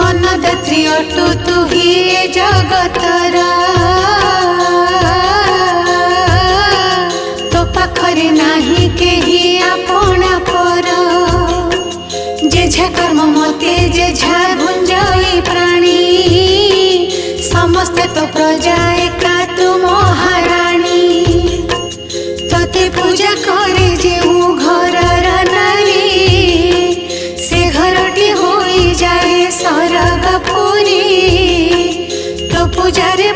अन्नदात्री अटु तु ही ए जगतर तो पाखरे नाही केही आपणा पर जेझा कर्म मते जेझा गुंजई प्राणी समस्ते तो प्रजा एका तु महाराणी तोते पूजा करे जे घरर नारी से घरटी होई जाए सरगपुरी तो पूजारे